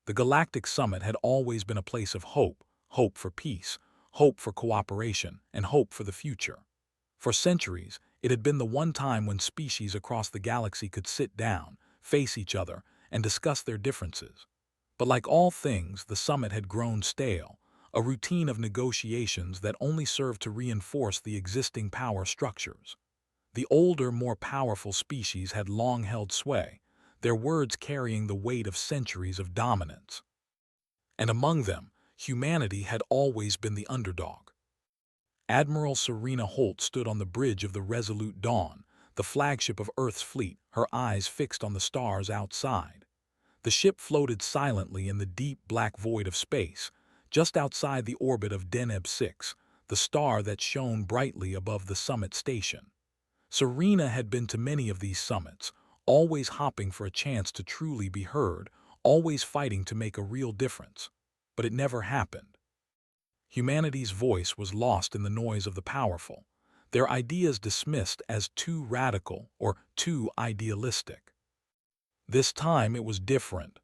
The Galactic Summit had always been a place of hope, hope for peace, hope for cooperation, and hope for the future. For centuries, it had been the one time when species across the galaxy could sit down, face each other, and discuss their differences. But like all things, the summit had grown stale, a routine of negotiations that only served to reinforce the existing power structures. The older, more powerful species had long held sway, their words carrying the weight of centuries of dominance. And among them, humanity had always been the underdog. Admiral Serena Holt stood on the bridge of the Resolute Dawn, the flagship of Earth's fleet, her eyes fixed on the stars outside. The ship floated silently in the deep black void of space, just outside the orbit of Deneb 6, the star that shone brightly above the summit station. Serena had been to many of these summits, always hopping for a chance to truly be heard, always fighting to make a real difference. But it never happened. Humanity's voice was lost in the noise of the powerful, their ideas dismissed as too radical or too idealistic. This time it was different.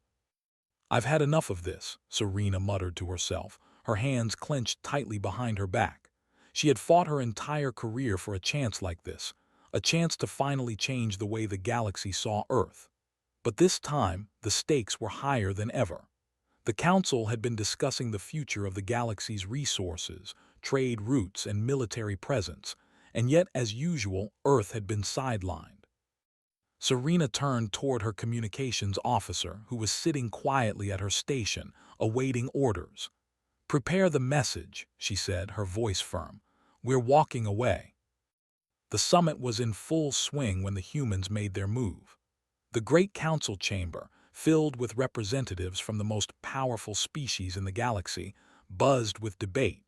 "I've had enough of this," Serena muttered to herself, her hands clenched tightly behind her back. She had fought her entire career for a chance like this, a chance to finally change the way the galaxy saw Earth. But this time, the stakes were higher than ever. The Council had been discussing the future of the galaxy's resources, trade routes, and military presence, and yet, as usual, Earth had been sidelined. Serena turned toward her communications officer, who was sitting quietly at her station, awaiting orders. "Prepare the message," she said, her voice firm. "We're walking away." The summit was in full swing when the humans made their move. The Great Council Chamber, filled with representatives from the most powerful species in the galaxy, buzzed with debate.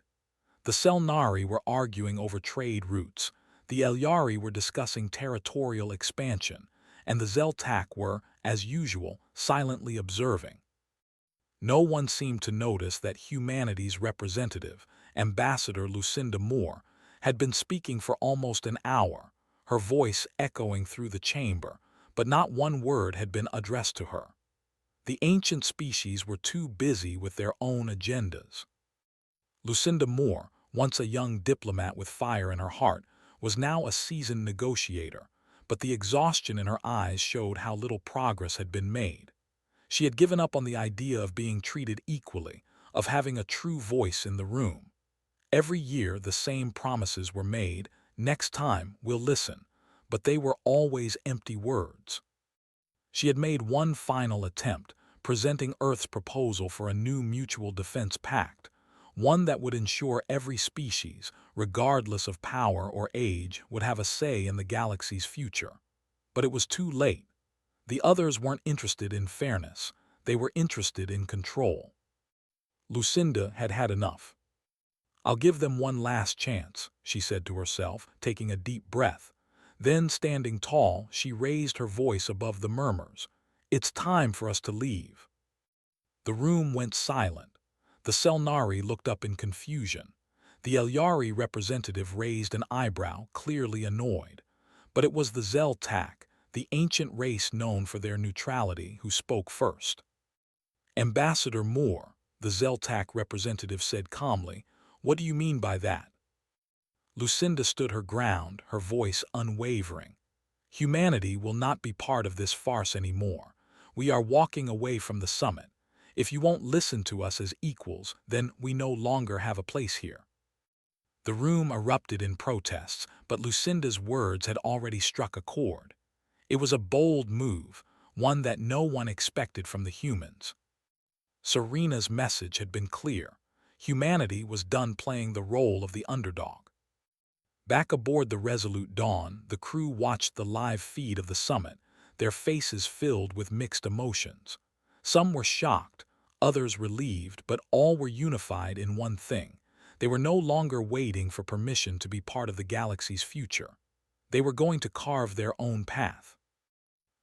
The Selnari were arguing over trade routes, the Elyari were discussing territorial expansion, and the Zeltak were, as usual, silently observing. No one seemed to notice that humanity's representative, Ambassador Lucinda Moore, had been speaking for almost an hour, her voice echoing through the chamber, but not one word had been addressed to her. The ancient species were too busy with their own agendas. Lucinda Moore, once a young diplomat with fire in her heart, was now a seasoned negotiator, but the exhaustion in her eyes showed how little progress had been made. She had given up on the idea of being treated equally, of having a true voice in the room. Every year the same promises were made: "Next time, we'll listen," but they were always empty words. She had made one final attempt, presenting Earth's proposal for a new mutual defense pact, one that would ensure every species, regardless of power or age, would have a say in the galaxy's future. But it was too late. The others weren't interested in fairness, they were interested in control. Lucinda had had enough. "I'll give them one last chance," she said to herself, taking a deep breath. Then, standing tall, she raised her voice above the murmurs. "It's time for us to leave." The room went silent. The Selnari looked up in confusion. The Elyari representative raised an eyebrow, clearly annoyed. But it was the Zeltak, the ancient race known for their neutrality, who spoke first. "Ambassador Moore," the Zeltak representative said calmly, "what do you mean by that?" Lucinda stood her ground, her voice unwavering. "Humanity will not be part of this farce anymore. We are walking away from the summit. If you won't listen to us as equals, then we no longer have a place here." The room erupted in protests, but Lucinda's words had already struck a chord. It was a bold move, one that no one expected from the humans. Serena's message had been clear. Humanity was done playing the role of the underdog. Back aboard the Resolute Dawn, the crew watched the live feed of the summit, their faces filled with mixed emotions. Some were shocked, others relieved, but all were unified in one thing. They were no longer waiting for permission to be part of the galaxy's future. They were going to carve their own path.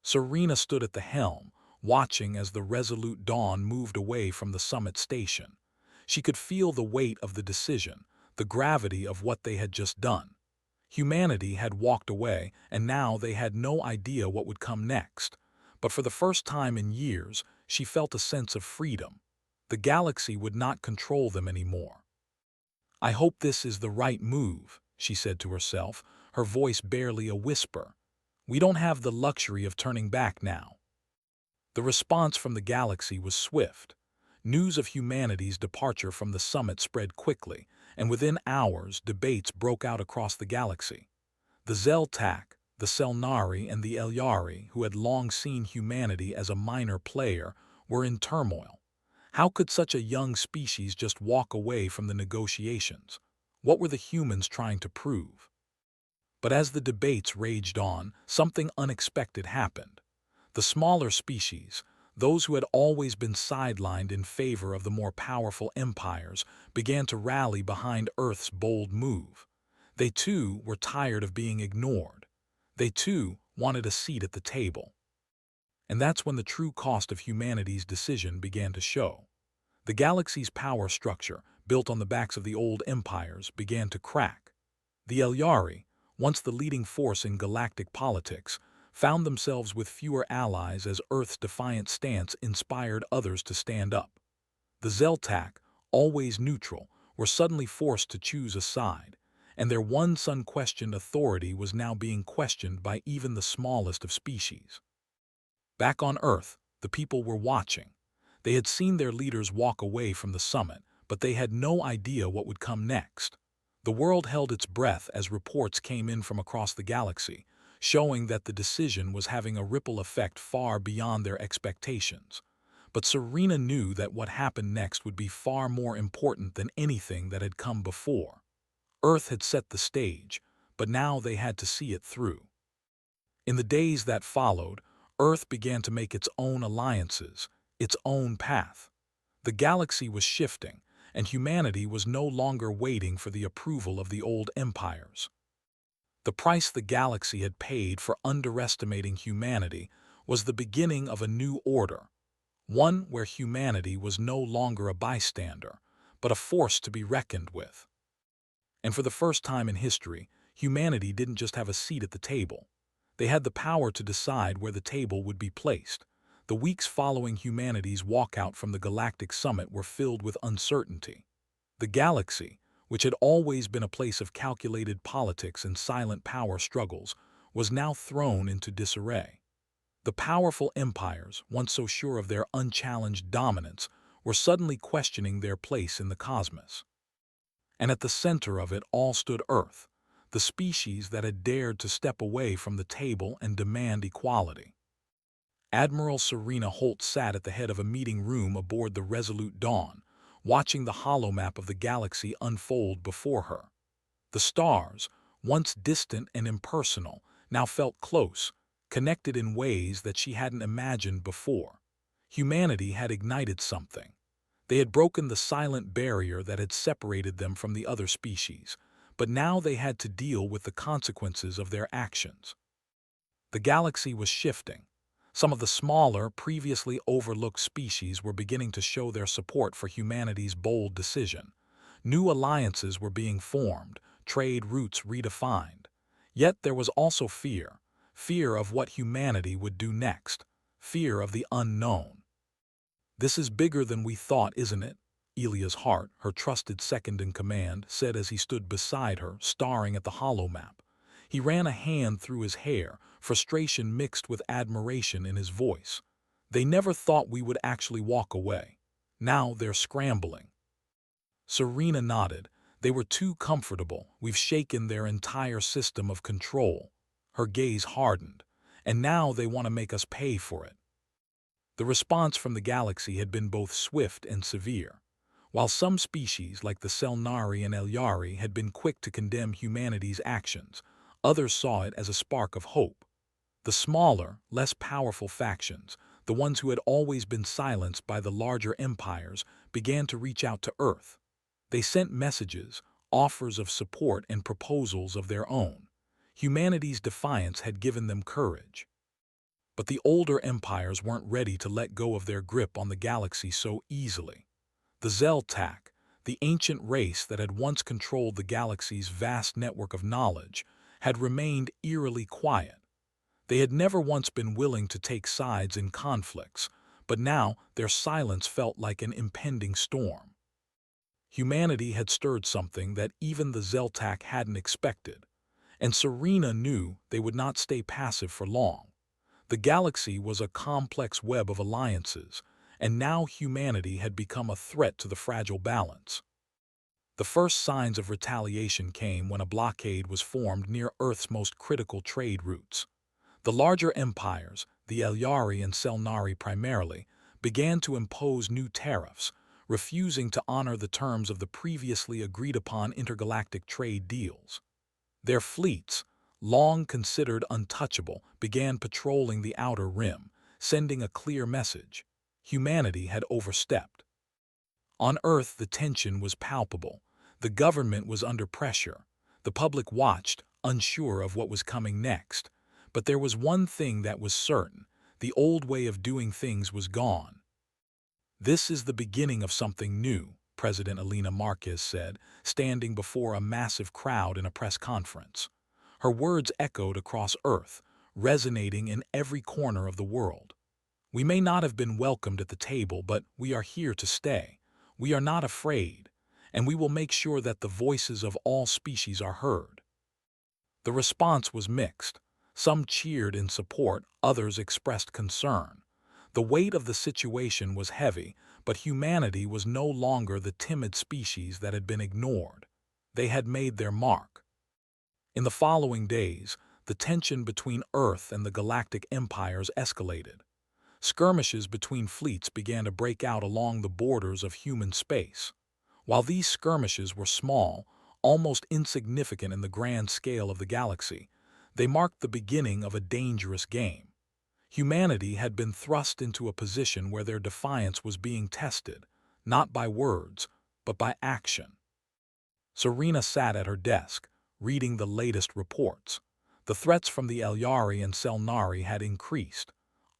Serena stood at the helm, watching as the Resolute Dawn moved away from the summit station. She could feel the weight of the decision, the gravity of what they had just done. Humanity had walked away, and now they had no idea what would come next. But for the first time in years, she felt a sense of freedom. The galaxy would not control them anymore. "I hope this is the right move," she said to herself, her voice barely a whisper. "We don't have the luxury of turning back now." The response from the galaxy was swift. News of humanity's departure from the summit spread quickly, and within hours debates broke out across the galaxy. The Zeltak, the Selnari, and the Elyari, who had long seen humanity as a minor player, were in turmoil. How could such a young species just walk away from the negotiations? What were the humans trying to prove? But as the debates raged on, something unexpected happened. The smaller species, those who had always been sidelined in favor of the more powerful empires, began to rally behind Earth's bold move. They too were tired of being ignored. They too wanted a seat at the table. And that's when the true cost of humanity's decision began to show. The galaxy's power structure, built on the backs of the old empires, began to crack. The Elyari, once the leading force in galactic politics, found themselves with fewer allies as Earth's defiant stance inspired others to stand up. The Zeltak, always neutral, were suddenly forced to choose a side, and their once unquestioned authority was now being questioned by even the smallest of species. Back on Earth, the people were watching. They had seen their leaders walk away from the summit, but they had no idea what would come next. The world held its breath as reports came in from across the galaxy, showing that the decision was having a ripple effect far beyond their expectations. But Serena knew that what happened next would be far more important than anything that had come before. Earth had set the stage, but now they had to see it through. In the days that followed, Earth began to make its own alliances, its own path. The galaxy was shifting, and humanity was no longer waiting for the approval of the old empires. The price the galaxy had paid for underestimating humanity was the beginning of a new order, one where humanity was no longer a bystander, but a force to be reckoned with. And for the first time in history, humanity didn't just have a seat at the table. They had the power to decide where the table would be placed. The weeks following humanity's walkout from the Galactic Summit were filled with uncertainty. The galaxy, which had always been a place of calculated politics and silent power struggles, was now thrown into disarray. The powerful empires, once so sure of their unchallenged dominance, were suddenly questioning their place in the cosmos. And at the center of it all stood Earth, the species that had dared to step away from the table and demand equality. Admiral Serena Holt sat at the head of a meeting room aboard the Resolute Dawn, watching the holomap of the galaxy unfold before her. The stars, once distant and impersonal, now felt close, connected in ways that she hadn't imagined before. Humanity had ignited something. They had broken the silent barrier that had separated them from the other species, but now they had to deal with the consequences of their actions. The galaxy was shifting. Some of the smaller, previously overlooked species were beginning to show their support for humanity's bold decision. New alliances were being formed, trade routes redefined. Yet there was also fear of what humanity would do next, fear of the unknown. "This is bigger than we thought, isn't it?" Elia's Hart, her trusted second-in-command, said as he stood beside her, staring at the holomap. He ran a hand through his hair, frustration mixed with admiration in his voice. "They never thought we would actually walk away. Now they're scrambling." Serena nodded. "They were too comfortable. We've shaken their entire system of control." Her gaze hardened. "And now they want to make us pay for it." The response from the galaxy had been both swift and severe. While some species, like the Selnari and Elyari, had been quick to condemn humanity's actions, others saw it as a spark of hope. The smaller, less powerful factions, the ones who had always been silenced by the larger empires, began to reach out to Earth. They sent messages, offers of support, and proposals of their own. Humanity's defiance had given them courage. But the older empires weren't ready to let go of their grip on the galaxy so easily. The Zeltak, the ancient race that had once controlled the galaxy's vast network of knowledge, had remained eerily quiet. They had never once been willing to take sides in conflicts, but now their silence felt like an impending storm. Humanity had stirred something that even the Zeltak hadn't expected, and Serena knew they would not stay passive for long. The galaxy was a complex web of alliances, and now humanity had become a threat to the fragile balance. The first signs of retaliation came when a blockade was formed near Earth's most critical trade routes. The larger empires, the Elyari and Selnari primarily, began to impose new tariffs, refusing to honor the terms of the previously agreed-upon intergalactic trade deals. Their fleets, long considered untouchable, began patrolling the outer rim, sending a clear message: humanity had overstepped. On Earth, the tension was palpable. The government was under pressure. The public watched, unsure of what was coming next. But there was one thing that was certain: the old way of doing things was gone. "This is the beginning of something new," President Elena Marquez said, standing before a massive crowd in a press conference. Her words echoed across Earth, resonating in every corner of the world. "We may not have been welcomed at the table, but we are here to stay. We are not afraid, and we will make sure that the voices of all species are heard." The response was mixed. Some cheered in support, others expressed concern. The weight of the situation was heavy, but humanity was no longer the timid species that had been ignored. They had made their mark. In the following days, the tension between Earth and the galactic empires escalated. Skirmishes between fleets began to break out along the borders of human space. While these skirmishes were small, almost insignificant in the grand scale of the galaxy, they marked the beginning of a dangerous game. Humanity had been thrust into a position where their defiance was being tested, not by words, but by action. Serena sat at her desk, reading the latest reports. The threats from the Elyari and Selnari had increased.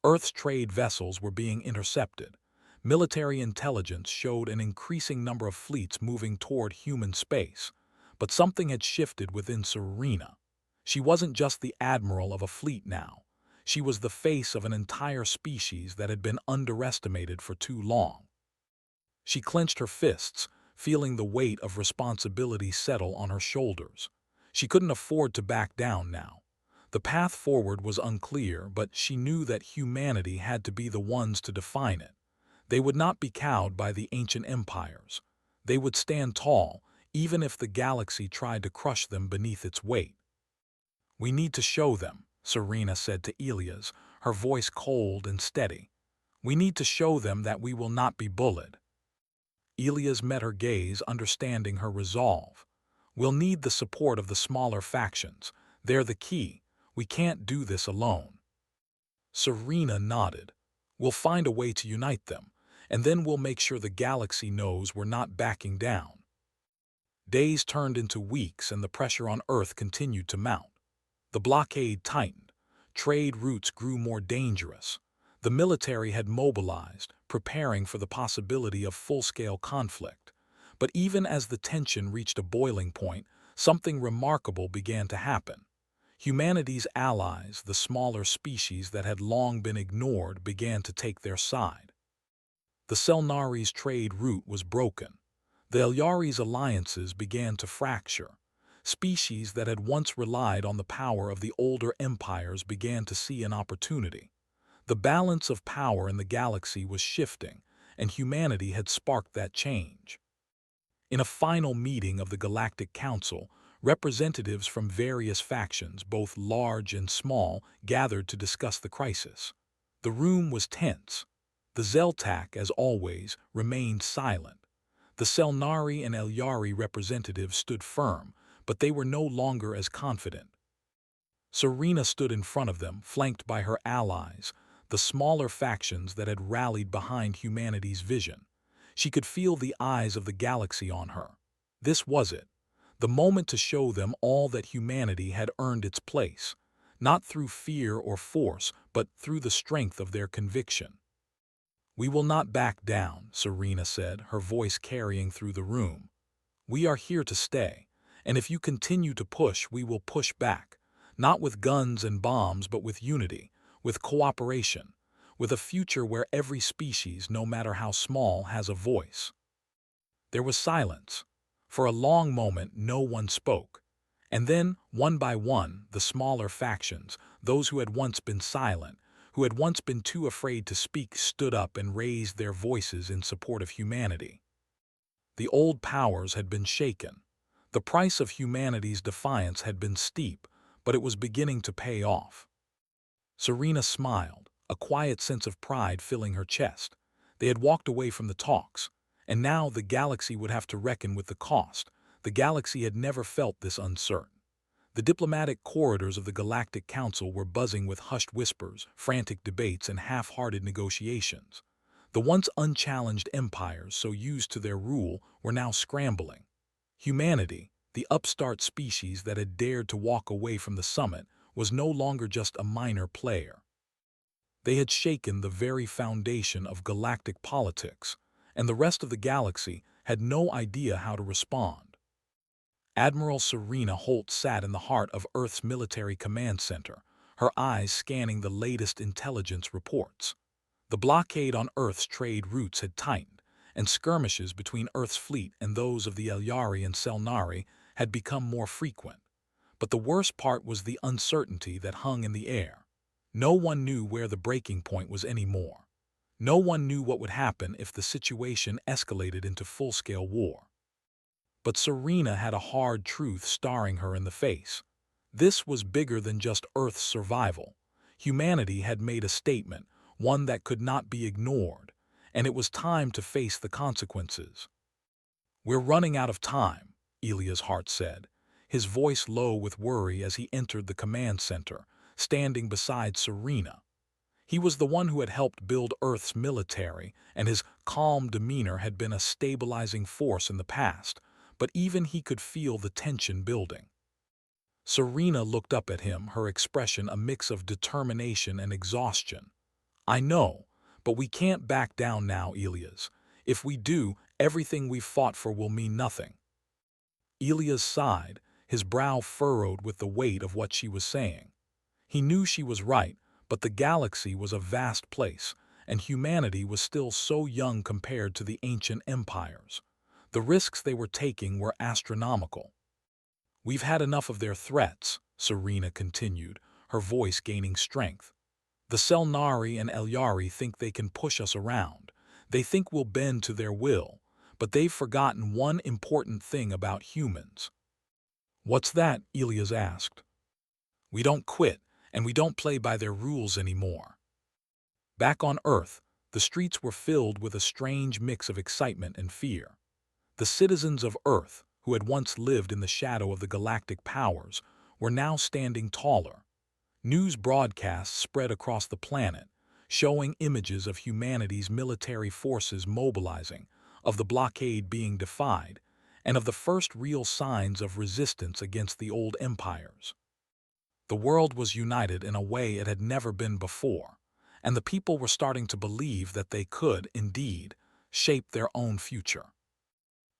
Earth's trade vessels were being intercepted. Military intelligence showed an increasing number of fleets moving toward human space. But something had shifted within Serena. She wasn't just the admiral of a fleet now. She was the face of an entire species that had been underestimated for too long. She clenched her fists, feeling the weight of responsibility settle on her shoulders. She couldn't afford to back down now. The path forward was unclear, but she knew that humanity had to be the ones to define it. They would not be cowed by the ancient empires. They would stand tall, even if the galaxy tried to crush them beneath its weight. "We need to show them," Serena said to Elias, her voice cold and steady. "We need to show them that we will not be bullied." Elias met her gaze, understanding her resolve. "We'll need the support of the smaller factions. They're the key. We can't do this alone." Serena nodded. "We'll find a way to unite them, and then we'll make sure the galaxy knows we're not backing down." Days turned into weeks, and the pressure on Earth continued to mount. The blockade tightened. Trade routes grew more dangerous. The military had mobilized, preparing for the possibility of full-scale conflict. But even as the tension reached a boiling point, something remarkable began to happen. Humanity's allies, the smaller species that had long been ignored, began to take their side. The Selnari's trade route was broken. The Elyari's alliances began to fracture. Species that had once relied on the power of the older empires began to see an opportunity. The balance of power in the galaxy was shifting, and humanity had sparked that change. In a final meeting of the Galactic Council, representatives from various factions, both large and small, gathered to discuss the crisis. The room was tense. The Zeltak, as always, remained silent. The Selnari and Elyari representatives stood firm, but they were no longer as confident. Serena stood in front of them, flanked by her allies, the smaller factions that had rallied behind humanity's vision. She could feel the eyes of the galaxy on her. This was it, the moment to show them all that humanity had earned its place, not through fear or force, but through the strength of their conviction. "We will not back down," Serena said, her voice carrying through the room. "We are here to stay, and if you continue to push, we will push back, not with guns and bombs, but with unity, with cooperation. with a future where every species, no matter how small, has a voice. There was silence. For a long moment, no one spoke. And then, one by one, the smaller factions, those who had once been silent, who had once been too afraid to speak, stood up and raised their voices in support of humanity. The old powers had been shaken. The price of humanity's defiance had been steep, but it was beginning to pay off. Serena smiled, a quiet sense of pride filling her chest. They had walked away from the talks, and now the galaxy would have to reckon with the cost. The galaxy had never felt this uncertain. The diplomatic corridors of the Galactic Council were buzzing with hushed whispers, frantic debates, and half-hearted negotiations. The once unchallenged empires, so used to their rule, were now scrambling. Humanity, the upstart species that had dared to walk away from the summit, was no longer just a minor player. They had shaken the very foundation of galactic politics, and the rest of the galaxy had no idea how to respond. Admiral Serena Holt sat in the heart of Earth's military command center, her eyes scanning the latest intelligence reports. The blockade on Earth's trade routes had tightened, and skirmishes between Earth's fleet and those of the Elyari and Selnari had become more frequent. But the worst part was the uncertainty that hung in the air. No one knew where the breaking point was anymore. No one knew what would happen if the situation escalated into full-scale war. But Serena had a hard truth staring her in the face. This was bigger than just Earth's survival. Humanity had made a statement, one that could not be ignored, and it was time to face the consequences. "We're running out of time," Elia's heart said, his voice low with worry as he entered the command center, standing beside Serena. He was the one who had helped build Earth's military, and his calm demeanor had been a stabilizing force in the past, but even he could feel the tension building. Serena looked up at him, her expression a mix of determination and exhaustion. "I know, but we can't back down now, Elias. If we do, everything we've fought for will mean nothing." Elias sighed, his brow furrowed with the weight of what she was saying. He knew she was right, but the galaxy was a vast place, and humanity was still so young compared to the ancient empires. The risks they were taking were astronomical. "We've had enough of their threats," Serena continued, her voice gaining strength. "The Selnari and Elyari think they can push us around. They think we'll bend to their will, but they've forgotten one important thing about humans." "What's that?" Elias asked. "We don't quit, and we don't play by their rules anymore." Back on Earth, the streets were filled with a strange mix of excitement and fear. The citizens of Earth, who had once lived in the shadow of the galactic powers, were now standing taller. News broadcasts spread across the planet, showing images of humanity's military forces mobilizing, of the blockade being defied, and of the first real signs of resistance against the old empires. The world was united in a way it had never been before, and the people were starting to believe that they could, indeed, shape their own future.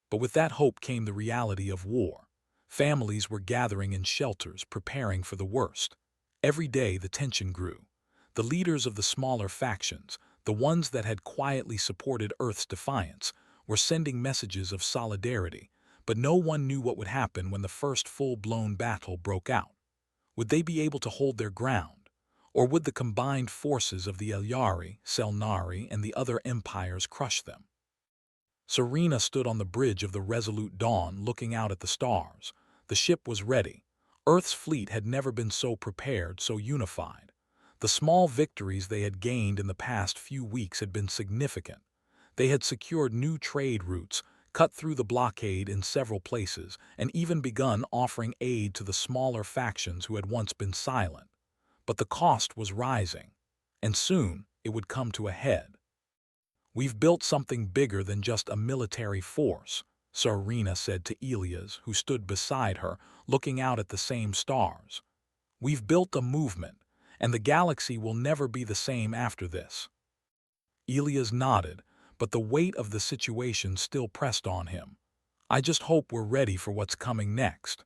But with that hope came the reality of war. Families were gathering in shelters, preparing for the worst. Every day the tension grew. The leaders of the smaller factions, the ones that had quietly supported Earth's defiance, were sending messages of solidarity, but no one knew what would happen when the first full-blown battle broke out. Would they be able to hold their ground? Or would the combined forces of the Elyari, Selnari, and the other empires crush them? Serena stood on the bridge of the Resolute Dawn looking out at the stars. The ship was ready. Earth's fleet had never been so prepared, so unified. The small victories they had gained in the past few weeks had been significant. They had secured new trade routes, cut through the blockade in several places, and even begun offering aid to the smaller factions who had once been silent. But the cost was rising, and soon it would come to a head. "We've built something bigger than just a military force," Serena said to Elias, who stood beside her, looking out at the same stars. "We've built a movement, and the galaxy will never be the same after this." Elias nodded, but the weight of the situation still pressed on him. "I just hope we're ready for what's coming next."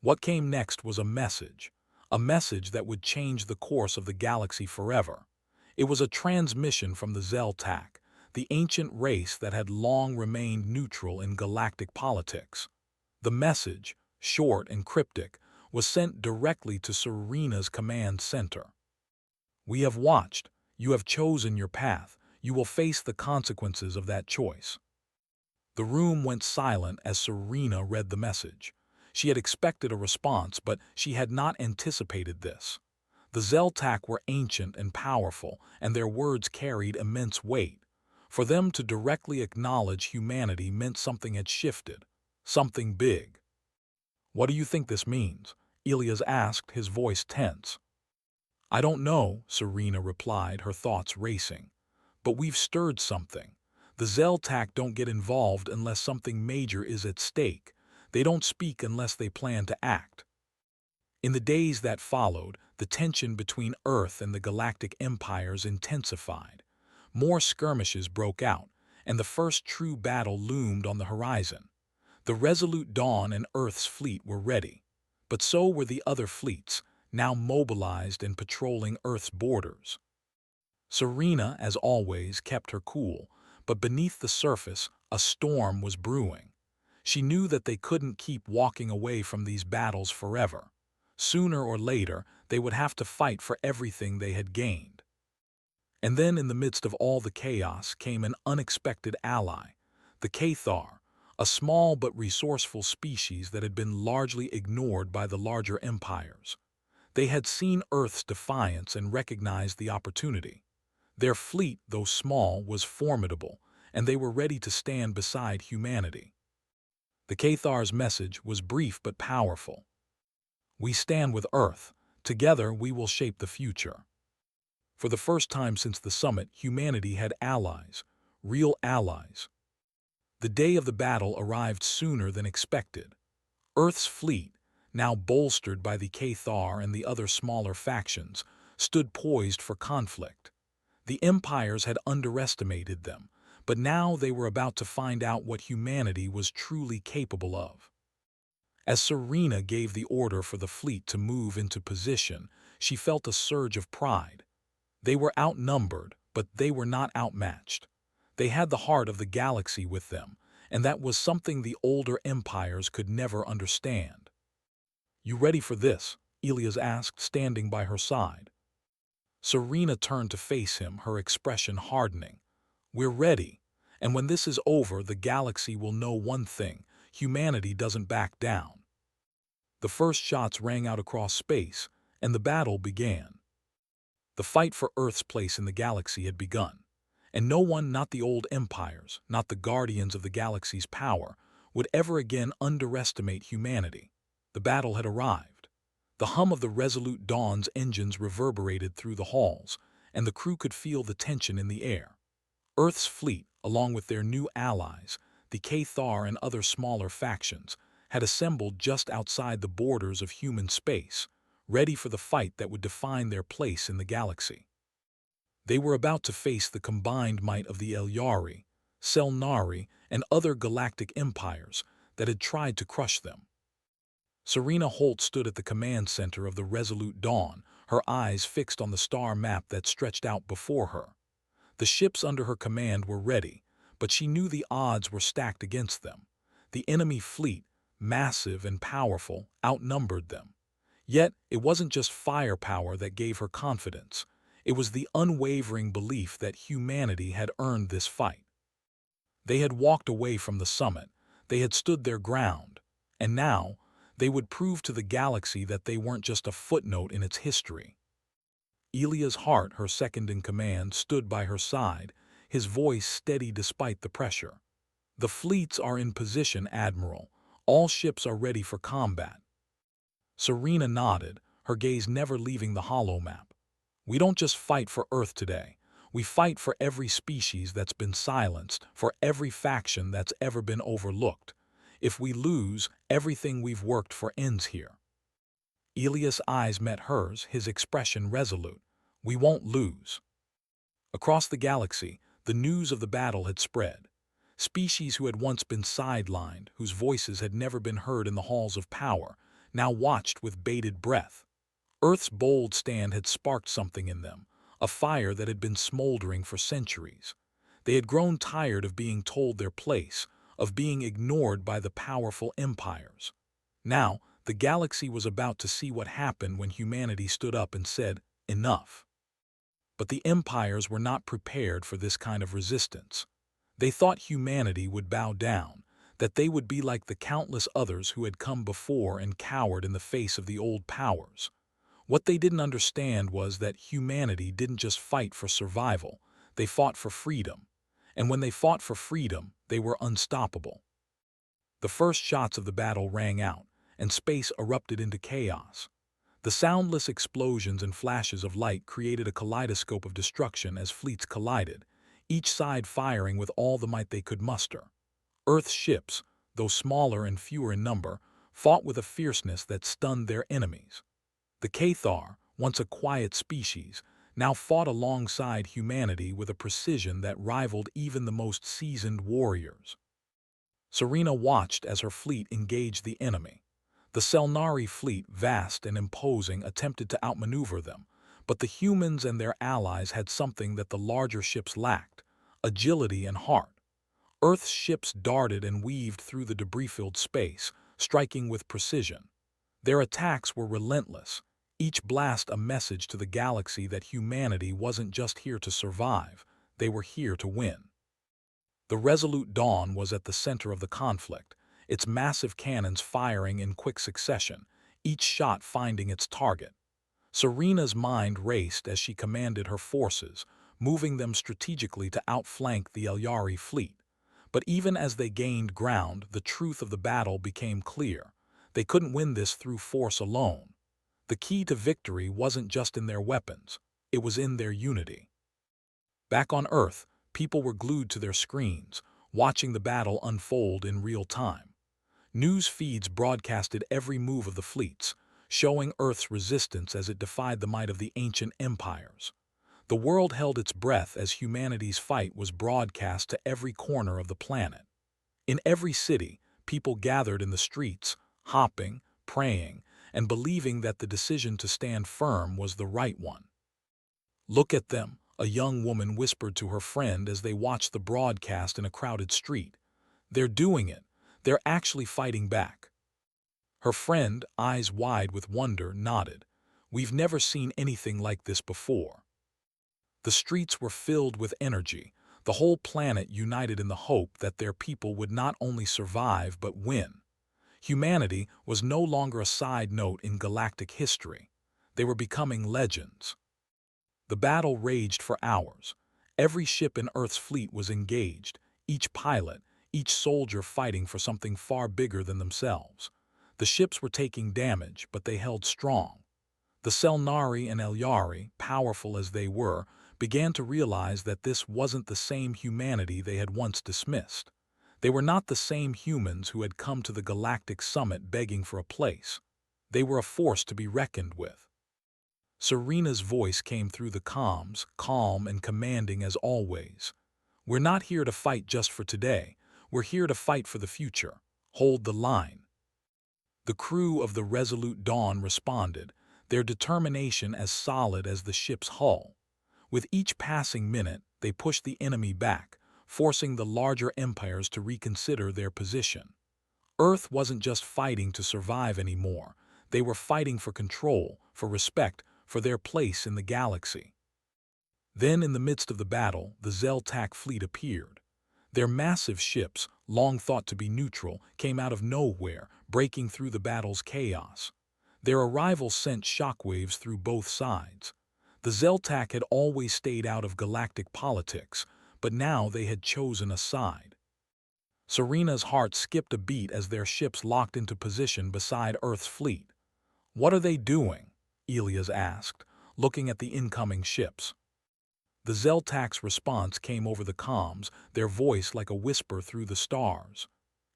What came next was a message that would change the course of the galaxy forever. It was a transmission from the Zeltak, the ancient race that had long remained neutral in galactic politics. The message, short and cryptic, was sent directly to Serena's command center. "We have watched. You have chosen your path. You will face the consequences of that choice." The room went silent as Serena read the message. She had expected a response, but she had not anticipated this. The Zeltak were ancient and powerful, and their words carried immense weight. For them to directly acknowledge humanity meant something had shifted, something big. "What do you think this means?" Elias asked, his voice tense. "I don't know," Serena replied, her thoughts racing. "But we've stirred something. The Zeltak don't get involved unless something major is at stake. They don't speak unless they plan to act." In the days that followed, the tension between Earth and the galactic empires intensified. More skirmishes broke out, and the first true battle loomed on the horizon. The Resolute Dawn and Earth's fleet were ready, but so were the other fleets, now mobilized and patrolling Earth's borders. Serena, as always, kept her cool, but beneath the surface, a storm was brewing. She knew that they couldn't keep walking away from these battles forever. Sooner or later, they would have to fight for everything they had gained. And then, in the midst of all the chaos, came an unexpected ally, the Cathar, a small but resourceful species that had been largely ignored by the larger empires. They had seen Earth's defiance and recognized the opportunity. Their fleet, though small, was formidable, and they were ready to stand beside humanity. The Cathar's message was brief but powerful. "We stand with Earth. Together we will shape the future." For the first time since the summit, humanity had allies, real allies. The day of the battle arrived sooner than expected. Earth's fleet, now bolstered by the Cathar and the other smaller factions, stood poised for conflict. The empires had underestimated them, but now they were about to find out what humanity was truly capable of. As Serena gave the order for the fleet to move into position, she felt a surge of pride. They were outnumbered, but they were not outmatched. They had the heart of the galaxy with them, and that was something the older empires could never understand. "You ready for this?" Elias asked, standing by her side. Serena turned to face him, her expression hardening. "We're ready, and when this is over, the galaxy will know one thing: humanity doesn't back down." The first shots rang out across space, and the battle began. The fight for Earth's place in the galaxy had begun, and no one, not the old empires, not the guardians of the galaxy's power, would ever again underestimate humanity. The battle had arrived. The hum of the Resolute Dawn's engines reverberated through the halls, and the crew could feel the tension in the air. Earth's fleet, along with their new allies, the Cathar and other smaller factions, had assembled just outside the borders of human space, ready for the fight that would define their place in the galaxy. They were about to face the combined might of the Elyari, Selnari, and other galactic empires that had tried to crush them. Serena Holt stood at the command center of the Resolute Dawn, her eyes fixed on the star map that stretched out before her. The ships under her command were ready, but she knew the odds were stacked against them. The enemy fleet, massive and powerful, outnumbered them. Yet, it wasn't just firepower that gave her confidence. It was the unwavering belief that humanity had earned this fight. They had walked away from the summit, they had stood their ground, and now they would prove to the galaxy that they weren't just a footnote in its history. Elia's heart, her second-in-command, stood by her side, his voice steady despite the pressure. "The fleets are in position, Admiral. All ships are ready for combat." Serena nodded, her gaze never leaving the holomap. "We don't just fight for Earth today. We fight for every species that's been silenced, for every faction that's ever been overlooked. If we lose, everything we've worked for ends here." Elias' eyes met hers, his expression resolute. "We won't lose." Across the galaxy, the news of the battle had spread. Species who had once been sidelined, whose voices had never been heard in the halls of power, now watched with bated breath. Earth's bold stand had sparked something in them, a fire that had been smoldering for centuries. They had grown tired of being told their place, of being ignored by the powerful empires. Now, the galaxy was about to see what happened when humanity stood up and said, "Enough." But the empires were not prepared for this kind of resistance. They thought humanity would bow down, that they would be like the countless others who had come before and cowered in the face of the old powers. What they didn't understand was that humanity didn't just fight for survival, they fought for freedom. And when they fought for freedom, they were unstoppable. The first shots of the battle rang out, and space erupted into chaos. The soundless explosions and flashes of light created a kaleidoscope of destruction as fleets collided, each side firing with all the might they could muster. Earth's ships, though smaller and fewer in number, fought with a fierceness that stunned their enemies. The Cathar, once a quiet species, now fought alongside humanity with a precision that rivaled even the most seasoned warriors. Serena watched as her fleet engaged the enemy. The Selnari fleet, vast and imposing, attempted to outmaneuver them, but the humans and their allies had something that the larger ships lacked: agility and heart. Earth's ships darted and weaved through the debris-filled space, striking with precision. Their attacks were relentless, each blast a message to the galaxy that humanity wasn't just here to survive, they were here to win. The Resolute Dawn was at the center of the conflict, its massive cannons firing in quick succession, each shot finding its target. Serena's mind raced as she commanded her forces, moving them strategically to outflank the Elyari fleet. But even as they gained ground, the truth of the battle became clear. They couldn't win this through force alone. The key to victory wasn't just in their weapons, it was in their unity. Back on Earth, people were glued to their screens, watching the battle unfold in real time. News feeds broadcasted every move of the fleets, showing Earth's resistance as it defied the might of the ancient empires. The world held its breath as humanity's fight was broadcast to every corner of the planet. In every city, people gathered in the streets, hopping, praying, and believing that the decision to stand firm was the right one. "Look at them," a young woman whispered to her friend as they watched the broadcast in a crowded street. "They're doing it. They're actually fighting back." Her friend, eyes wide with wonder, nodded. "We've never seen anything like this before." The streets were filled with energy, the whole planet united in the hope that their people would not only survive but win. Humanity was no longer a side note in galactic history. They were becoming legends. The battle raged for hours. Every ship in Earth's fleet was engaged, each pilot, each soldier fighting for something far bigger than themselves. The ships were taking damage, but they held strong. The Selnari and Elyari, powerful as they were, began to realize that this wasn't the same humanity they had once dismissed. They were not the same humans who had come to the Galactic Summit begging for a place. They were a force to be reckoned with. Serena's voice came through the comms, calm and commanding as always. "We're not here to fight just for today. We're here to fight for the future. Hold the line." The crew of the Resolute Dawn responded, their determination as solid as the ship's hull. With each passing minute, they pushed the enemy back, forcing the larger empires to reconsider their position. Earth wasn't just fighting to survive anymore. They were fighting for control, for respect, for their place in the galaxy. Then, in the midst of the battle, the Zeltak fleet appeared. Their massive ships, long thought to be neutral, came out of nowhere, breaking through the battle's chaos. Their arrival sent shockwaves through both sides. The Zeltak had always stayed out of galactic politics, but now they had chosen a side. Serena's heart skipped a beat as their ships locked into position beside Earth's fleet. "What are they doing?" Elias asked, looking at the incoming ships. The Zeltak's response came over the comms, their voice like a whisper through the stars.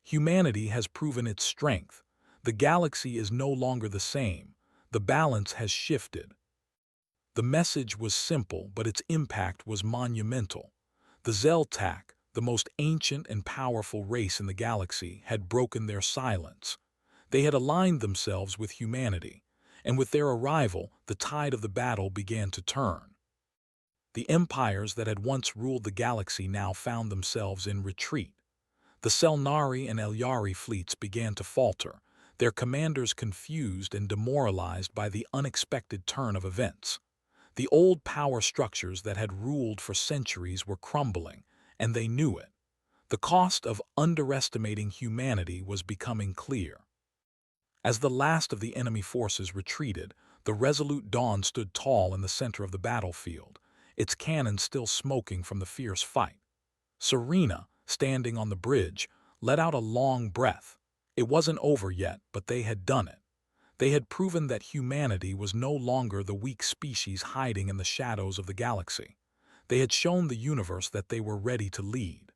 "Humanity has proven its strength. The galaxy is no longer the same. The balance has shifted." The message was simple, but its impact was monumental. The Zeltak, the most ancient and powerful race in the galaxy, had broken their silence. They had aligned themselves with humanity, and with their arrival, the tide of the battle began to turn. The empires that had once ruled the galaxy now found themselves in retreat. The Selnari and Elyari fleets began to falter, their commanders confused and demoralized by the unexpected turn of events. The old power structures that had ruled for centuries were crumbling, and they knew it. The cost of underestimating humanity was becoming clear. As the last of the enemy forces retreated, the resolute Dawn stood tall in the center of the battlefield, its cannons still smoking from the fierce fight. Serena, standing on the bridge, let out a long breath. It wasn't over yet, but they had done it. They had proven that humanity was no longer the weak species hiding in the shadows of the galaxy. They had shown the universe that they were ready to lead.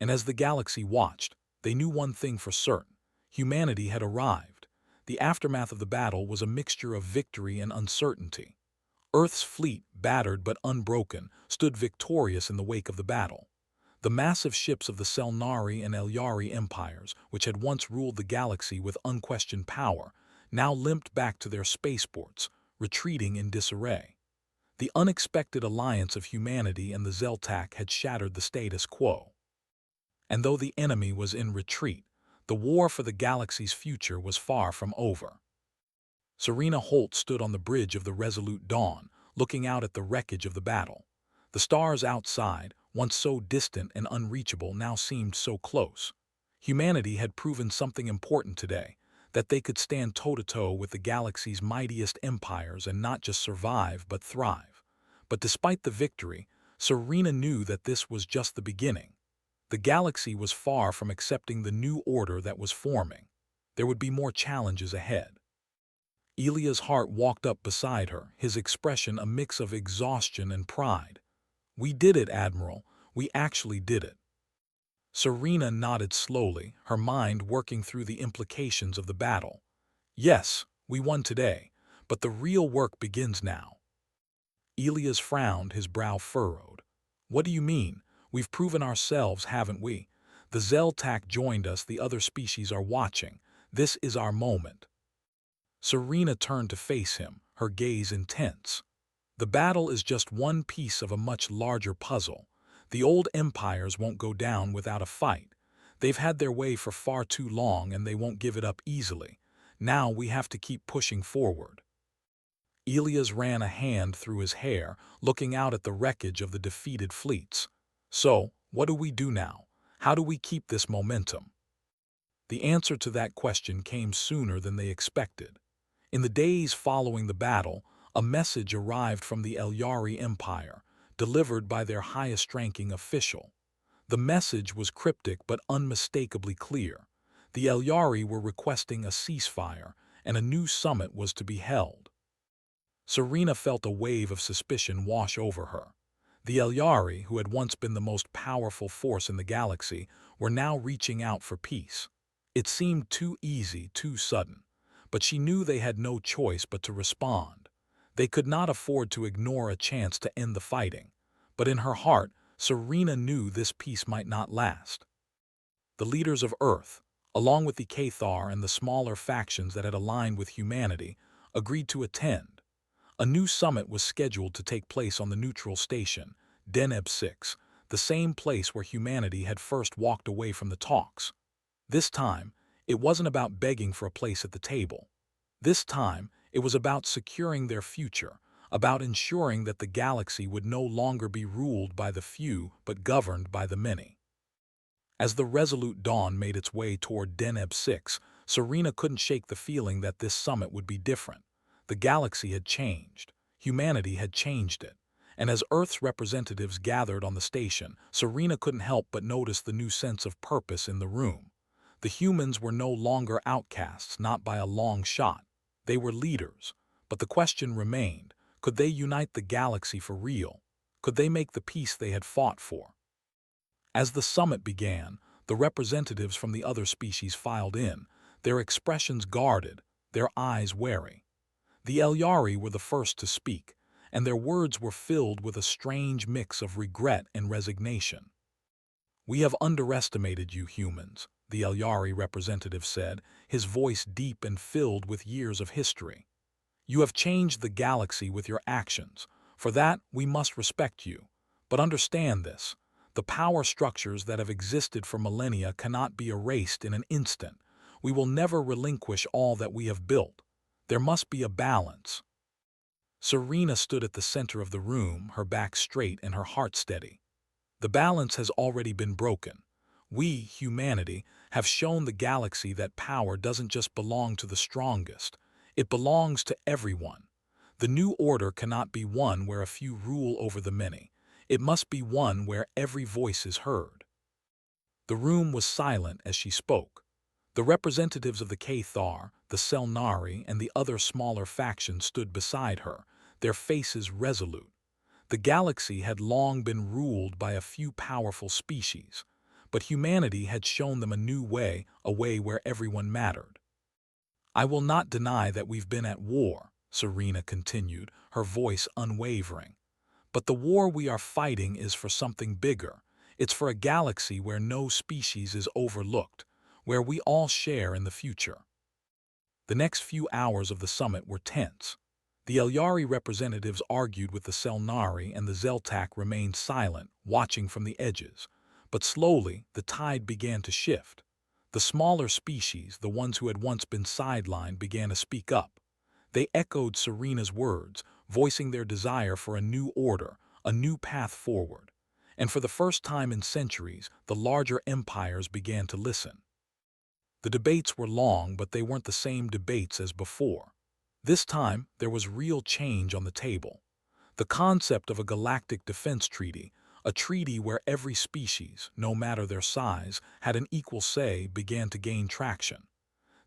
And as the galaxy watched, they knew one thing for certain. Humanity had arrived. The aftermath of the battle was a mixture of victory and uncertainty. Earth's fleet, battered but unbroken, stood victorious in the wake of the battle. The massive ships of the Selnari and Elyari empires, which had once ruled the galaxy with unquestioned power, now limped back to their spaceports, retreating in disarray. The unexpected alliance of humanity and the Zeltak had shattered the status quo. And though the enemy was in retreat, the war for the galaxy's future was far from over. Serena Holt stood on the bridge of the resolute Dawn, looking out at the wreckage of the battle. The stars outside, once so distant and unreachable, now seemed so close. Humanity had proven something important today, that they could stand toe-to-toe with the galaxy's mightiest empires and not just survive but thrive. But despite the victory, Serena knew that this was just the beginning. The galaxy was far from accepting the new order that was forming. There would be more challenges ahead. Elia's heart walked up beside her, his expression a mix of exhaustion and pride. "We did it, Admiral. We actually did it." Serena nodded slowly, her mind working through the implications of the battle. "Yes, we won today, but the real work begins now." Elias frowned, his brow furrowed. "What do you mean? We've proven ourselves, haven't we? The Zeltak joined us, the other species are watching. This is our moment." Serena turned to face him, her gaze intense. "The battle is just one piece of a much larger puzzle. The old empires won't go down without a fight. They've had their way for far too long and they won't give it up easily. Now we have to keep pushing forward." Elias ran a hand through his hair, looking out at the wreckage of the defeated fleets. "So, what do we do now? How do we keep this momentum?" The answer to that question came sooner than they expected. In the days following the battle, a message arrived from the Elyari Empire, delivered by their highest-ranking official. The message was cryptic but unmistakably clear. The Elyari were requesting a ceasefire, and a new summit was to be held. Serena felt a wave of suspicion wash over her. The Elyari, who had once been the most powerful force in the galaxy, were now reaching out for peace. It seemed too easy, too sudden, but she knew they had no choice but to respond. They could not afford to ignore a chance to end the fighting, but in her heart, Serena knew this peace might not last. The leaders of Earth, along with the Cathar and the smaller factions that had aligned with humanity, agreed to attend. A new summit was scheduled to take place on the neutral station, Deneb 6, the same place where humanity had first walked away from the talks. This time, it wasn't about begging for a place at the table. This time, it was about securing their future, about ensuring that the galaxy would no longer be ruled by the few but governed by the many. As the resolute Dawn made its way toward Deneb 6, Serena couldn't shake the feeling that this summit would be different. The galaxy had changed. Humanity had changed it. And as Earth's representatives gathered on the station, Serena couldn't help but notice the new sense of purpose in the room. The humans were no longer outcasts, not by a long shot. They were leaders. But the question remained, could they unite the galaxy for real? Could they make the peace they had fought for? As the summit began, the representatives from the other species filed in, their expressions guarded, their eyes wary. The Elyari were the first to speak, and their words were filled with a strange mix of regret and resignation. "We have underestimated you humans," the Elyari representative said, his voice deep and filled with years of history. "You have changed the galaxy with your actions, For that, we must respect you. But understand this. The power structures that have existed for millennia cannot be erased in an instant. We will never relinquish all that we have built. There must be a balance. Serena stood at the center of the room, her back straight and her heart steady. The balance has already been broken. We, humanity, have shown the galaxy that power doesn't just belong to the strongest. It belongs to everyone. The new order cannot be one where a few rule over the many. It must be one where every voice is heard. The room was silent as she spoke. The representatives of the Cathar, the Selnari, and the other smaller factions stood beside her, their faces resolute. The galaxy had long been ruled by a few powerful species, but humanity had shown them a way where everyone mattered. I will not deny that we've been at war, Serena continued, her voice unwavering. But the war we are fighting is for something bigger. It's for a galaxy where no species is overlooked, where we all share in the future. The next few hours of the summit were tense. The Elyari representatives argued with the Selnari, and the Zeltak remained silent, watching from the edges. But slowly, the tide began to shift. The smaller species, the ones who had once been sidelined, began to speak up. They echoed Serena's words, voicing their desire for a new order, a new path forward. And for the first time in centuries, the larger empires began to listen. The debates were long, but they weren't the same debates as before. This time, there was real change on the table. The concept of a galactic defense treaty, a treaty where every species, no matter their size, had an equal say, began to gain traction.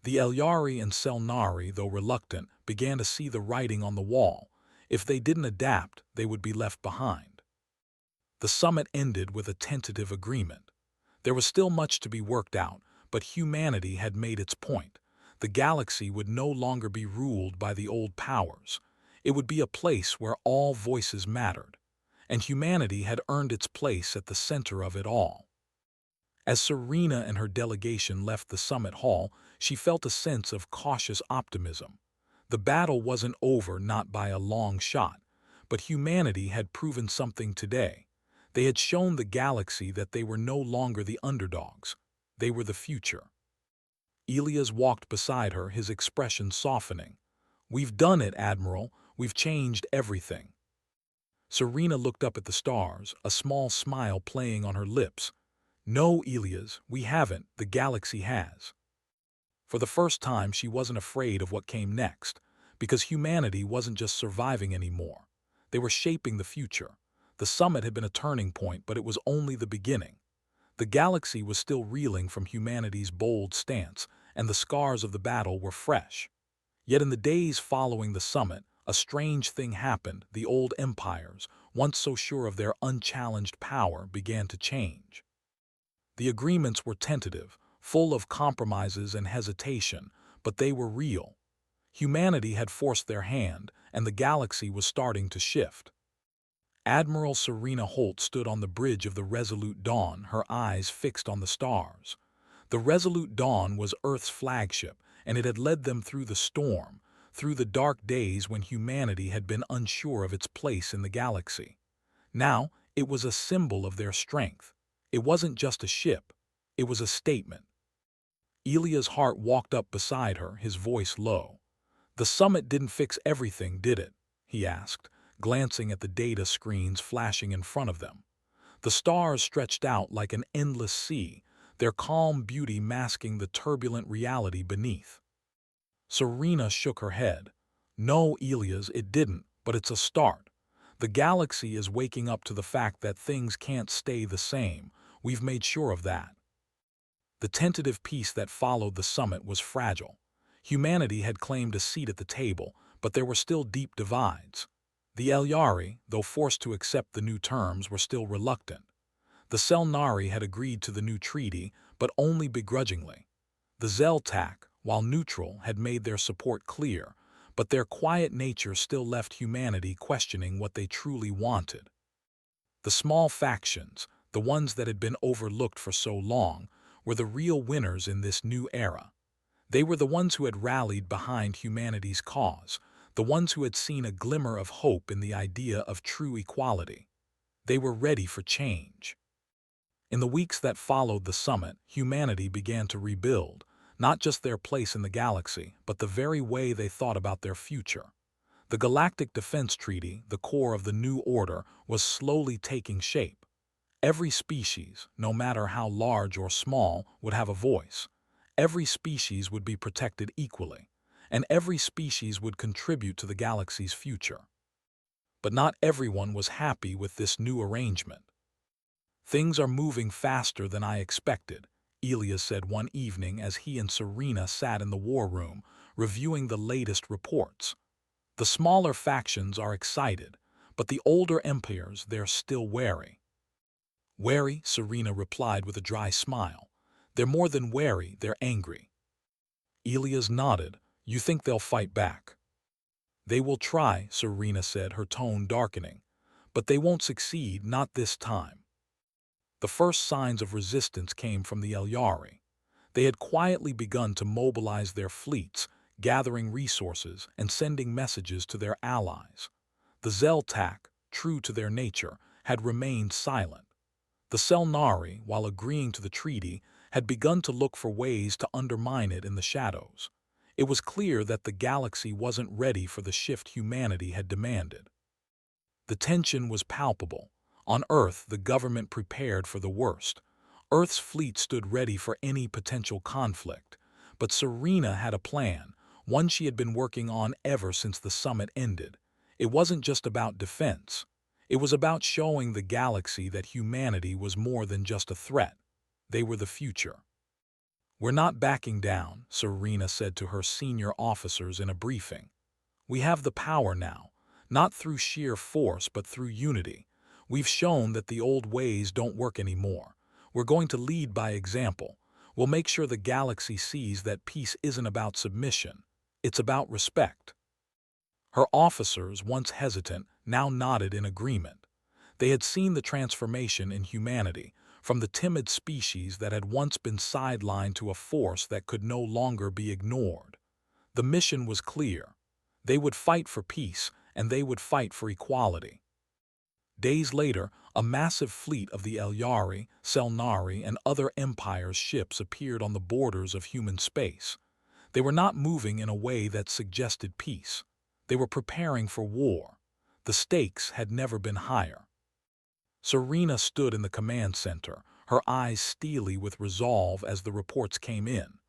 The Elyari and Selnari, though reluctant, began to see the writing on the wall. If they didn't adapt, they would be left behind. The summit ended with a tentative agreement. There was still much to be worked out, but humanity had made its point. The galaxy would no longer be ruled by the old powers. It would be a place where all voices mattered, and humanity had earned its place at the center of it all. As Serena and her delegation left the summit hall, she felt a sense of cautious optimism. The battle wasn't over, not by a long shot, but humanity had proven something today. They had shown the galaxy that they were no longer the underdogs. They were the future. Elias walked beside her, his expression softening. "We've done it, Admiral. We've changed everything." Serena looked up at the stars, a small smile playing on her lips. "No, Elias, we haven't. The galaxy has." For the first time, she wasn't afraid of what came next, because humanity wasn't just surviving anymore. They were shaping the future. The summit had been a turning point, but it was only the beginning. The galaxy was still reeling from humanity's bold stance, and the scars of the battle were fresh. Yet in the days following the summit, a strange thing happened. The old empires, once so sure of their unchallenged power, began to change. The agreements were tentative, full of compromises and hesitation, but they were real. Humanity had forced their hand, and the galaxy was starting to shift. Admiral Serena Holt stood on the bridge of the Resolute Dawn, her eyes fixed on the stars. The Resolute Dawn was Earth's flagship, and it had led them through the storm, through the dark days when humanity had been unsure of its place in the galaxy. Now, it was a symbol of their strength. It wasn't just a ship, it was a statement. Elia's heart walked up beside her, his voice low. "The summit didn't fix everything, did it?" he asked, glancing at the data screens flashing in front of them. The stars stretched out like an endless sea, their calm beauty masking the turbulent reality beneath. Serena shook her head. "No, Elias, it didn't, but it's a start. The galaxy is waking up to the fact that things can't stay the same. We've made sure of that." The tentative peace that followed the summit was fragile. Humanity had claimed a seat at the table, but there were still deep divides. The Elyari, though forced to accept the new terms, were still reluctant. The Selnari had agreed to the new treaty, but only begrudgingly. The Zeltak, while neutral, had made their support clear, but their quiet nature still left humanity questioning what they truly wanted. The small factions, the ones that had been overlooked for so long, were the real winners in this new era. They were the ones who had rallied behind humanity's cause, the ones who had seen a glimmer of hope in the idea of true equality. They were ready for change. In the weeks that followed the summit, humanity began to rebuild, not just their place in the galaxy, but the very way they thought about their future. The Galactic Defense Treaty, the core of the new order, was slowly taking shape. Every species, no matter how large or small, would have a voice. Every species would be protected equally, and every species would contribute to the galaxy's future. But not everyone was happy with this new arrangement. "Things are moving faster than I expected," Elias said one evening as he and Serena sat in the war room, reviewing the latest reports. "The smaller factions are excited, but the older empires, they're still wary." "Wary," Serena replied with a dry smile. "They're more than wary, they're angry." Elias nodded. "You think they'll fight back?" "They will try," Serena said, her tone darkening. "But they won't succeed, not this time." The first signs of resistance came from the Elyari. They had quietly begun to mobilize their fleets, gathering resources and sending messages to their allies. The Zeltak, true to their nature, had remained silent. The Selnari, while agreeing to the treaty, had begun to look for ways to undermine it in the shadows. It was clear that the galaxy wasn't ready for the shift humanity had demanded. The tension was palpable. On Earth, the government prepared for the worst. Earth's fleet stood ready for any potential conflict. But Serena had a plan, one she had been working on ever since the summit ended. It wasn't just about defense. It was about showing the galaxy that humanity was more than just a threat. They were the future. "We're not backing down," Serena said to her senior officers in a briefing. "We have the power now, not through sheer force but through unity. We've shown that the old ways don't work anymore. We're going to lead by example. We'll make sure the galaxy sees that peace isn't about submission. It's about respect." Her officers, once hesitant, now nodded in agreement. They had seen the transformation in humanity, from the timid species that had once been sidelined to a force that could no longer be ignored. The mission was clear. They would fight for peace, and they would fight for equality. Days later, a massive fleet of the Elyari, Selnari, and other empires' ships appeared on the borders of human space. They were not moving in a way that suggested peace. They were preparing for war. The stakes had never been higher. Serena stood in the command center, her eyes steely with resolve as the reports came in.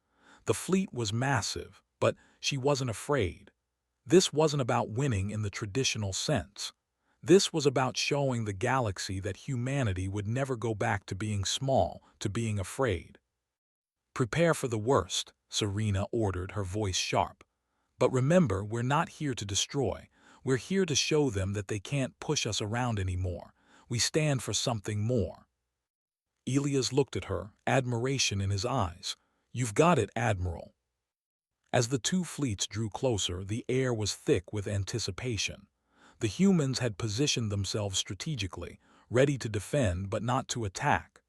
The fleet was massive, but she wasn't afraid. This wasn't about winning in the traditional sense. This was about showing the galaxy that humanity would never go back to being small, to being afraid. "Prepare for the worst," Serena ordered, her voice sharp. "But remember, we're not here to destroy. We're here to show them that they can't push us around anymore. We stand for something more." Elias looked at her, admiration in his eyes. "You've got it, Admiral." As the two fleets drew closer, the air was thick with anticipation. The humans had positioned themselves strategically, ready to defend but not to attack.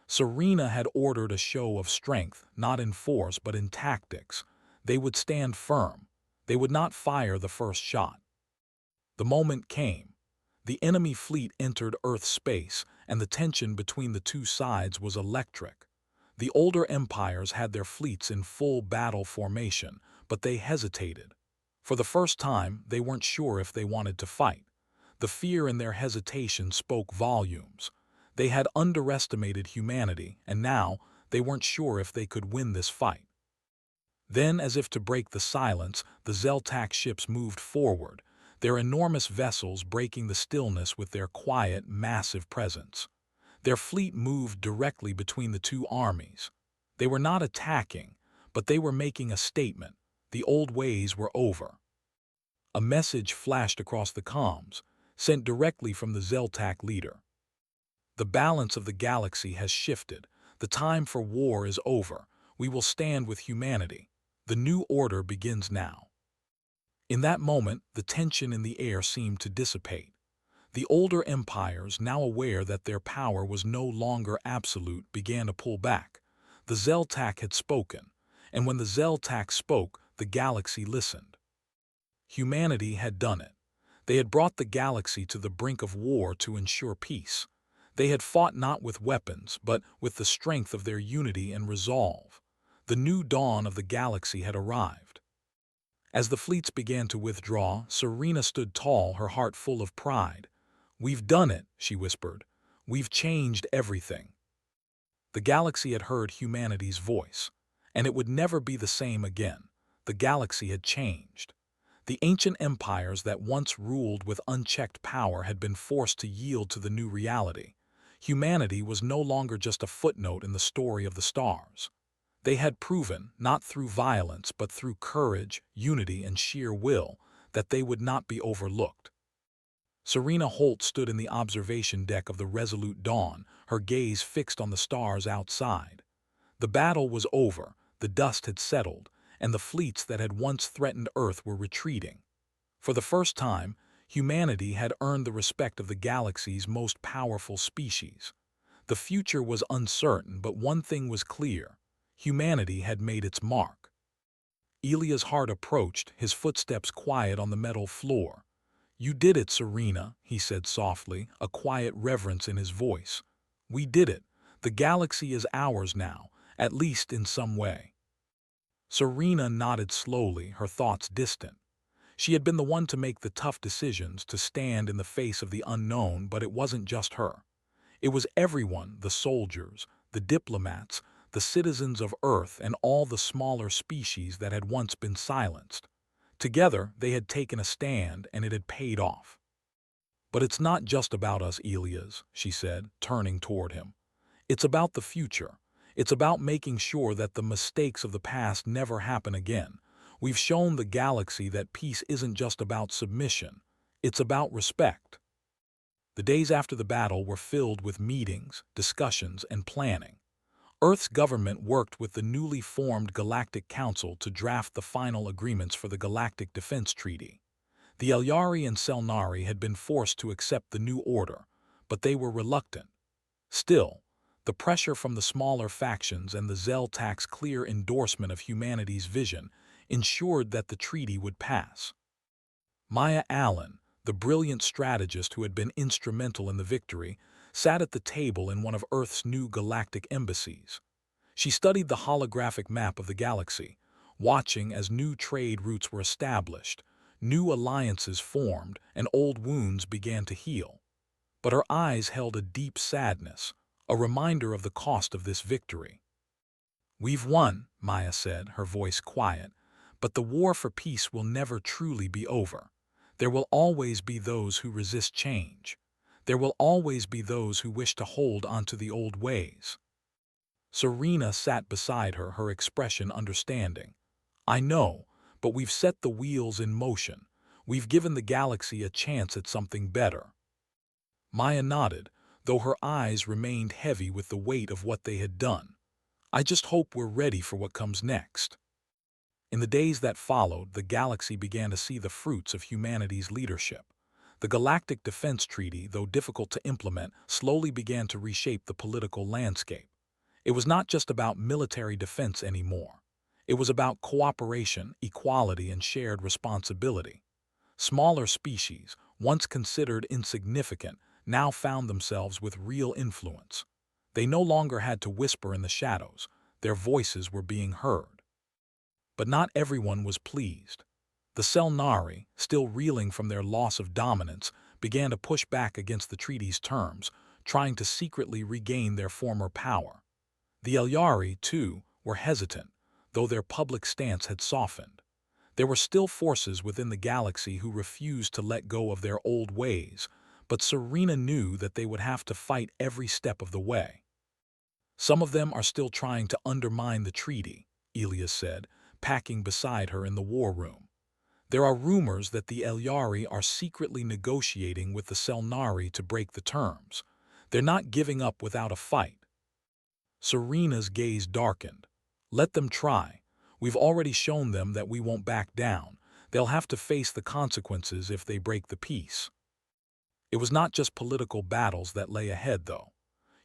Serena had ordered a show of strength, not in force but in tactics. They would stand firm. They would not fire the first shot. The moment came. The enemy fleet entered Earth's space, and the tension between the two sides was electric. The older empires had their fleets in full battle formation, but they hesitated. For the first time, they weren't sure if they wanted to fight. The fear in their hesitation spoke volumes. They had underestimated humanity, and now they weren't sure if they could win this fight. Then, as if to break the silence, the Zeltak ships moved forward, their enormous vessels breaking the stillness with their quiet, massive presence. Their fleet moved directly between the two armies. They were not attacking, but they were making a statement. The old ways were over. A message flashed across the comms, sent directly from the Zeltak leader. "The balance of the galaxy has shifted. The time for war is over. We will stand with humanity. The new order begins now." In that moment, the tension in the air seemed to dissipate. The older empires, now aware that their power was no longer absolute, began to pull back. The Zeltak had spoken, and when the Zeltak spoke, the galaxy listened. Humanity had done it. They had brought the galaxy to the brink of war to ensure peace. They had fought not with weapons, but with the strength of their unity and resolve. The new dawn of the galaxy had arrived. As the fleets began to withdraw, Serena stood tall, her heart full of pride. "We've done it," she whispered. "We've changed everything." The galaxy had heard humanity's voice, and it would never be the same again. The galaxy had changed. The ancient empires that once ruled with unchecked power had been forced to yield to the new reality. Humanity was no longer just a footnote in the story of the stars. They had proven, not through violence but through courage, unity, and sheer will, that they would not be overlooked. Serena Holt stood in the observation deck of the Resolute Dawn, her gaze fixed on the stars outside. The battle was over, the dust had settled, and the fleets that had once threatened Earth were retreating. For the first time, humanity had earned the respect of the galaxy's most powerful species. The future was uncertain, but one thing was clear: humanity had made its mark. Elia's heart approached, his footsteps quiet on the metal floor. "You did it, Serena," he said softly, a quiet reverence in his voice. "We did it. The galaxy is ours now, at least in some way." Serena nodded slowly, her thoughts distant. She had been the one to make the tough decisions, to stand in the face of the unknown, but it wasn't just her. It was everyone: the soldiers, the diplomats, the citizens of Earth, and all the smaller species that had once been silenced. Together, they had taken a stand, and it had paid off. "But it's not just about us, Elias," she said, turning toward him. "It's about the future. It's about making sure that the mistakes of the past never happen again. We've shown the galaxy that peace isn't just about submission. It's about respect." The days after the battle were filled with meetings, discussions, and planning. Earth's government worked with the newly formed Galactic Council to draft the final agreements for the Galactic Defense Treaty. The Elyari and Selnari had been forced to accept the new order, but they were reluctant. Still, the pressure from the smaller factions and the Zeltac's clear endorsement of humanity's vision ensured that the treaty would pass. Maya Allen, the brilliant strategist who had been instrumental in the victory, sat at the table in one of Earth's new galactic embassies. She studied the holographic map of the galaxy, watching as new trade routes were established, new alliances formed, and old wounds began to heal. But her eyes held a deep sadness, a reminder of the cost of this victory. "We've won," Maya said, her voice quiet, "but the war for peace will never truly be over. There will always be those who resist change. There will always be those who wish to hold onto the old ways." Serena sat beside her, her expression understanding. "I know, but we've set the wheels in motion. We've given the galaxy a chance at something better." Maya nodded, though her eyes remained heavy with the weight of what they had done. "I just hope we're ready for what comes next." In the days that followed, the galaxy began to see the fruits of humanity's leadership. The Galactic Defense Treaty, though difficult to implement, slowly began to reshape the political landscape. It was not just about military defense anymore. It was about cooperation, equality, and shared responsibility. Smaller species, once considered insignificant, now found themselves with real influence. They no longer had to whisper in the shadows. Their voices were being heard. But not everyone was pleased. The Selnari, still reeling from their loss of dominance, began to push back against the treaty's terms, trying to secretly regain their former power. The Elyari, too, were hesitant, though their public stance had softened. There were still forces within the galaxy who refused to let go of their old ways, but Serena knew that they would have to fight every step of the way. "Some of them are still trying to undermine the treaty," Elias said, packing beside her in the war room. "There are rumors that the Elyari are secretly negotiating with the Selnari to break the terms. They're not giving up without a fight." Serena's gaze darkened. "Let them try. We've already shown them that we won't back down. They'll have to face the consequences if they break the peace." It was not just political battles that lay ahead, though.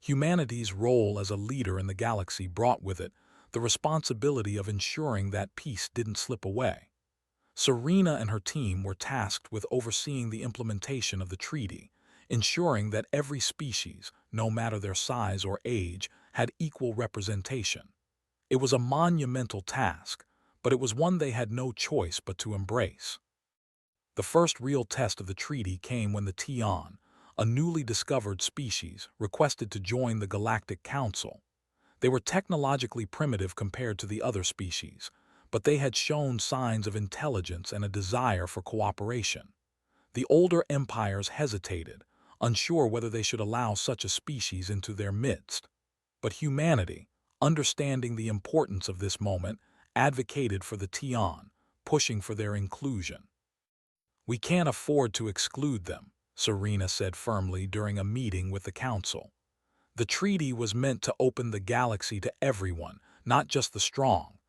Humanity's role as a leader in the galaxy brought with it the responsibility of ensuring that peace didn't slip away. Serena and her team were tasked with overseeing the implementation of the treaty, ensuring that every species, no matter their size or age, had equal representation. It was a monumental task, but it was one they had no choice but to embrace. The first real test of the treaty came when the Tian, a newly discovered species, requested to join the Galactic Council. They were technologically primitive compared to the other species, but they had shown signs of intelligence and a desire for cooperation. The older empires hesitated, unsure whether they should allow such a species into their midst. But humanity, understanding the importance of this moment, advocated for the Tian, pushing for their inclusion. "We can't afford to exclude them," Serena said firmly during a meeting with the council. The treaty was meant to open the galaxy to everyone, not just the strong.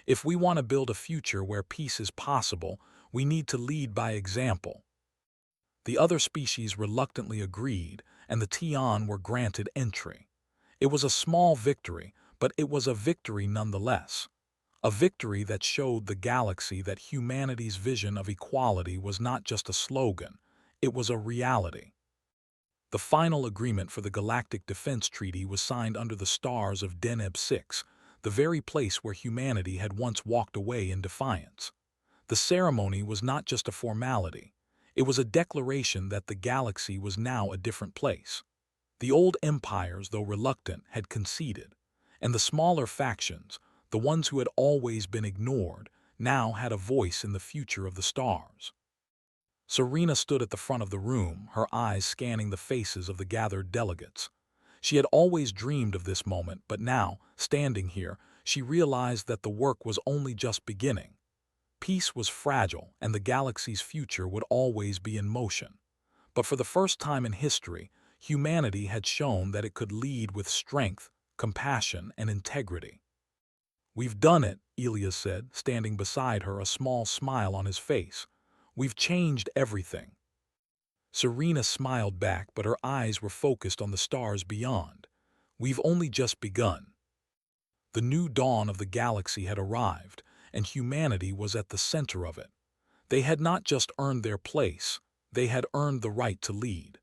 If we want to build a future where peace is possible, we need to lead by example. The other species reluctantly agreed, and the Tian were granted entry. It was a small victory, but it was a victory nonetheless. A victory that showed the galaxy that humanity's vision of equality was not just a slogan, it was a reality. The final agreement for the Galactic Defense Treaty was signed under the stars of Deneb 6, the very place where humanity had once walked away in defiance. The ceremony was not just a formality. It was a declaration that the galaxy was now a different place. The old empires, though reluctant, had conceded, and the smaller factions, the ones who had always been ignored, now had a voice in the future of the stars. Serena stood at the front of the room, her eyes scanning the faces of the gathered delegates. She had always dreamed of this moment, but now, standing here, she realized that the work was only just beginning. Peace was fragile, and the galaxy's future would always be in motion. But for the first time in history, humanity had shown that it could lead with strength, compassion, and integrity. "We've done it," Elias said, standing beside her, a small smile on his face. "We've changed everything." Serena smiled back, but her eyes were focused on the stars beyond. "We've only just begun." The new dawn of the galaxy had arrived, and humanity was at the center of it. They had not just earned their place, they had earned the right to lead.